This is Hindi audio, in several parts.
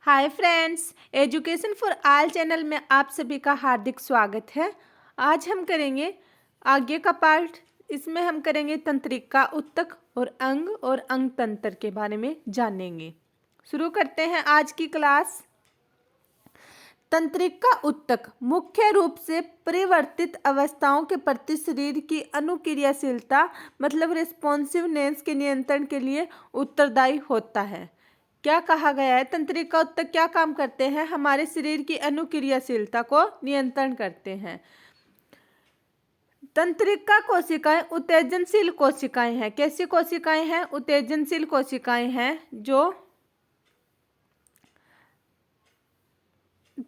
Hi friends, education for all channel में आप सभी का हार्दिक स्वागत है। आज हम करेंगे आगे का पार्ट। इसमें हम करेंगे तंत्रिका ऊतक और अंग तंत्र के बारे में जानेंगे। शुरू करते हैं आज की क्लास। तंत्रिका ऊतक मुख्य रूप से परिवर्तित अवस्थाओं के प्रति शरीर की अनुक्रियाशीलता मतलब रिस्पॉन्सिवनेस के नियंत्रण के लिए उत्तरदायी होता है। क्या कहा गया है? तंत्रिका ऊतक क्या काम करते हैं? हमारे शरीर की अनुक्रियाशीलता को नियंत्रण करते हैं। तंत्रिका कोशिकाएं उत्तेजनशील कोशिकाएं हैं। कैसी कोशिकाएं हैं? उत्तेजनशील कोशिकाएं हैं जो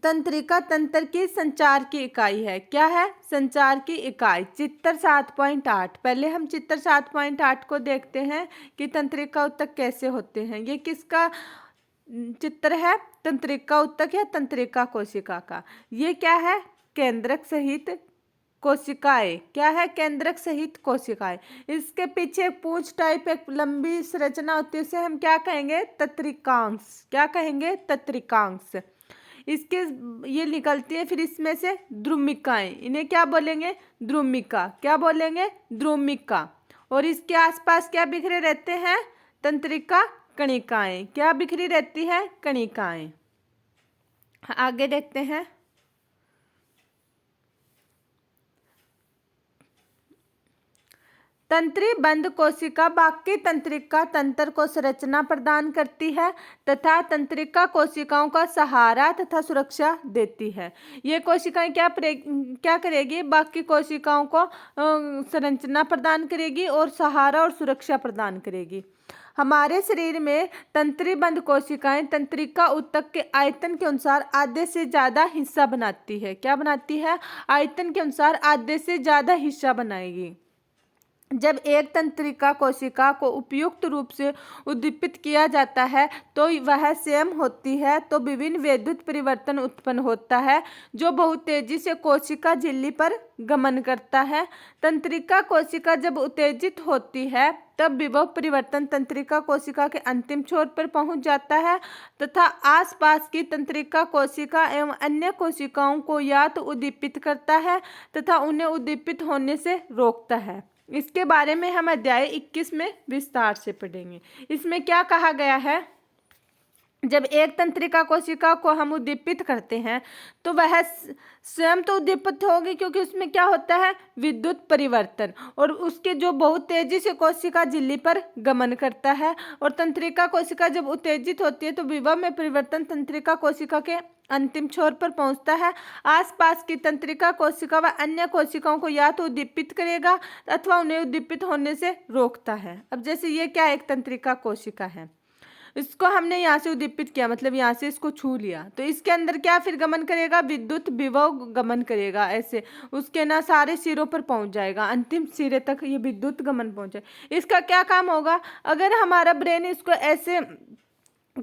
तंत्रिका तंत्र की संचार की इकाई है। क्या है? संचार की इकाई। चित्र 7.8। पहले हम चित्र 7.8 को देखते हैं कि तंत्रिका ऊतक कैसे होते हैं। ये किसका चित्र है? तंत्रिका ऊतक या तंत्रिका कोशिका का। ये क्या है? केंद्रक सहित कोशिकाएं। क्या है? केंद्रक सहित कोशिकाएं। इसके पीछे पूंछ टाइप एक लंबी संरचना होती है, उसे हम क्या कहेंगे? तंत्रिकांश। क्या कहेंगे? तंत्रिकांश। इसके ये निकलती है फिर इसमें से द्रुमिकाएं। इन्हें क्या बोलेंगे? द्रुमिका। क्या बोलेंगे? द्रुमिका। और इसके आसपास क्या बिखरे रहते हैं? तंत्रिका कणिकाएं। क्या बिखरी रहती है? कणिकाएं। आगे देखते हैं। तंत्री बंद कोशिका बाकी तंत्रिका तंत्र को संरचना प्रदान करती है तथा तंत्रिका कोशिकाओं का सहारा तथा सुरक्षा देती है। ये कोशिकाएं क्या करेगी? बाकी कोशिकाओं को संरचना प्रदान करेगी और सहारा और सुरक्षा प्रदान करेगी। हमारे शरीर में तंत्रीबंध कोशिकाएं तंत्रिका ऊतक के आयतन के अनुसार आधे से ज्यादा हिस्सा बनाती है। क्या बनाती है? आयतन के अनुसार आधे से ज्यादा हिस्सा बनाएगी। जब एक तंत्रिका कोशिका को उपयुक्त रूप से उद्दीपित किया जाता है तो वह स्वयं होती है तो विभिन्न विद्युत परिवर्तन उत्पन्न होता है जो बहुत तेजी से कोशिका झिल्ली पर गमन करता है। तंत्रिका कोशिका जब उत्तेजित होती है तब विभव परिवर्तन तंत्रिका कोशिका के अंतिम छोर पर पहुंच जाता है तथा आसपास की तंत्रिका कोशिका एवं अन्य कोशिकाओं को या तो उद्दीपित करता है तथा उन्हें उद्दीपित होने से रोकता है। इसके बारे में हम अध्याय 21 में विस्तार से पढ़ेंगे। इसमें क्या कहा गया है? जब एक तंत्रिका कोशिका को हम उद्दीपित करते हैं तो वह स्वयं तो उद्दीपित होगी क्योंकि उसमें क्या होता है? विद्युत परिवर्तन, और उसके जो बहुत तेजी से कोशिका झिल्ली पर गमन करता है। और तंत्रिका कोशिका जब उत्तेजित होती है तो विभव में परिवर्तन तंत्रिका कोशिका के अंतिम छोर पर पहुंचता है। आसपास की तंत्रिका कोशिका व अन्य कोशिकाओं को या तो उद्दीपित करेगा अथवा उन्हें उद्दीपित होने से रोकता है। अब जैसे ये क्या एक तंत्रिका कोशिका है, इसको हमने यहाँ से उद्दीपित किया मतलब यहाँ से इसको छू लिया तो इसके अंदर क्या फिर गमन करेगा? विद्युत विभव गमन करेगा। ऐसे उसके ना सारे सिरों पर पहुंच जाएगा, अंतिम सिरे तक ये विद्युत गमन पहुंचे। इसका क्या काम होगा? अगर हमारा ब्रेन इसको ऐसे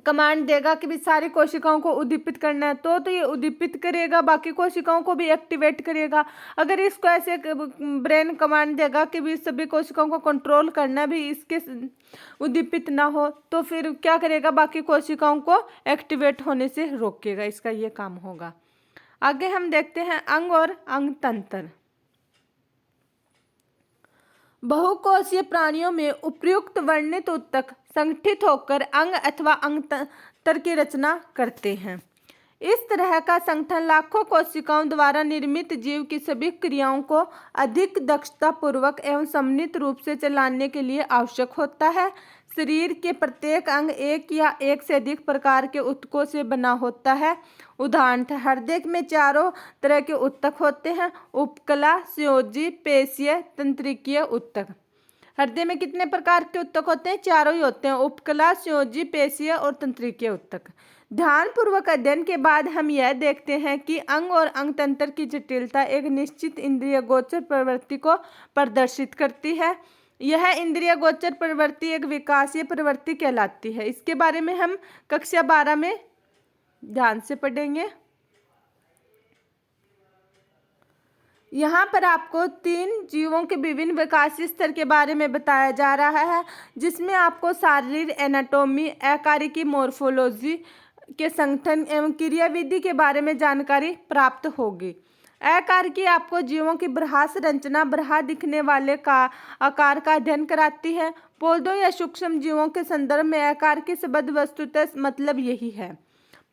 कमांड देगा कि भी सारी कोशिकाओं को उद्दीपित करना है तो ये उद्दीपित करेगा, बाकी कोशिकाओं को भी एक्टिवेट करेगा। अगर इसको ऐसे ब्रेन कमांड देगा कि भी सभी कोशिकाओं को कंट्रोल करना भी इसके उद्दीपित ना हो तो फिर क्या करेगा? बाकी कोशिकाओं को एक्टिवेट होने से रोकेगा। इसका ये काम होगा। आगे हम देखते हैं अंग और अंग तंत्र। बहुकोषीय प्राणियों में उपयुक्त वर्णित ऊतक संगठित होकर अंग अथवा अंग तंत्र की रचना करते हैं। इस तरह का संगठन लाखों कोशिकाओं द्वारा निर्मित जीव की सभी क्रियाओं को अधिक दक्षता पूर्वक एवं समन्वित रूप से चलाने के लिए आवश्यक होता है। शरीर के प्रत्येक अंग एक या एक से अधिक प्रकार के ऊतकों से बना होता है। उदाहरण, हृदय में चारों तरह के ऊतक होते हैं: उपकला, संयोजी, पेशीय, तंत्रिकीय ऊतक। हृदय में कितने प्रकार के ऊतक होते हैं? चारों ही होते हैं: उपकला, संयोजी, पेशीय और तंत्रिकीय ऊतक। ध्यानपूर्वक अध्ययन के बाद हम यह देखते हैं कि अंग और अंग तंत्र की जटिलता एक निश्चित इंद्रिय गोचर प्रवृत्ति को प्रदर्शित करती है। यह इंद्रिय गोचर प्रवृत्ति एक विकासीय प्रवृत्ति कहलाती है। इसके बारे में हम कक्षा 12 में ध्यान से पढ़ेंगे। यहाँ पर आपको 3 जीवों के विभिन्न विकासीय स्तर के बारे में बताया जा रहा है, जिसमें आपको शारीरिक एनाटॉमी, अकारिकी मोर्फोलॉजी के संगठन एवं क्रियाविधि के बारे में जानकारी प्राप्त होगी। अकार्की आपको जीवों की बाह्य संरचना, बाहर दिखने वाले का आकार का अध्ययन कराती है। पौधों या सूक्ष्म जीवों के संदर्भ में अकार्की शब्द वस्तुतः मतलब यही है।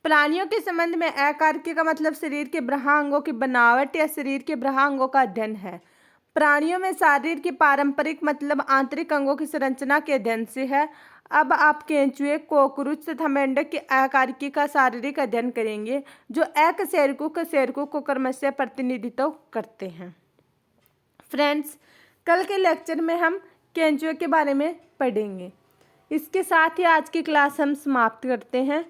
प्राणियों के संबंध में अकार्की का मतलब शरीर के बाह्य अंगों की बनावट या शरीर के बाह्य अंगों का अध्ययन है। प्राणियों में शरीर की पारंपरिक मतलब आंतरिक अंगों की संरचना के अध्ययन से है। अब आप केंचुए, कॉकरोच तथा मेंढक की अकार्की का शारीरिक अध्ययन करेंगे, जो अकशेरुकी को क्रमशः प्रतिनिधित्व करते हैं। फ्रेंड्स, कल के लेक्चर में हम केंचुए के बारे में पढ़ेंगे। इसके साथ ही आज की क्लास हम समाप्त करते हैं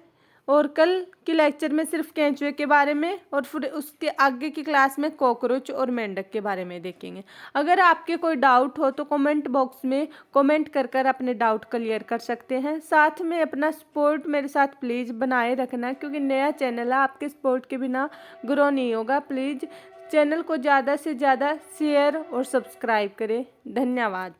और कल के लेक्चर में सिर्फ केंचुए के बारे में और फिर उसके आगे की क्लास में कॉकरोच और मेंढक के बारे में देखेंगे। अगर आपके कोई डाउट हो तो कमेंट बॉक्स में कमेंट कर अपने डाउट क्लियर कर सकते हैं। साथ में अपना सपोर्ट मेरे साथ प्लीज़ बनाए रखना, क्योंकि नया चैनल है, आपके सपोर्ट के बिना ग्रो नहीं होगा। प्लीज़ चैनल को ज़्यादा से ज़्यादा शेयर और सब्सक्राइब करें। धन्यवाद।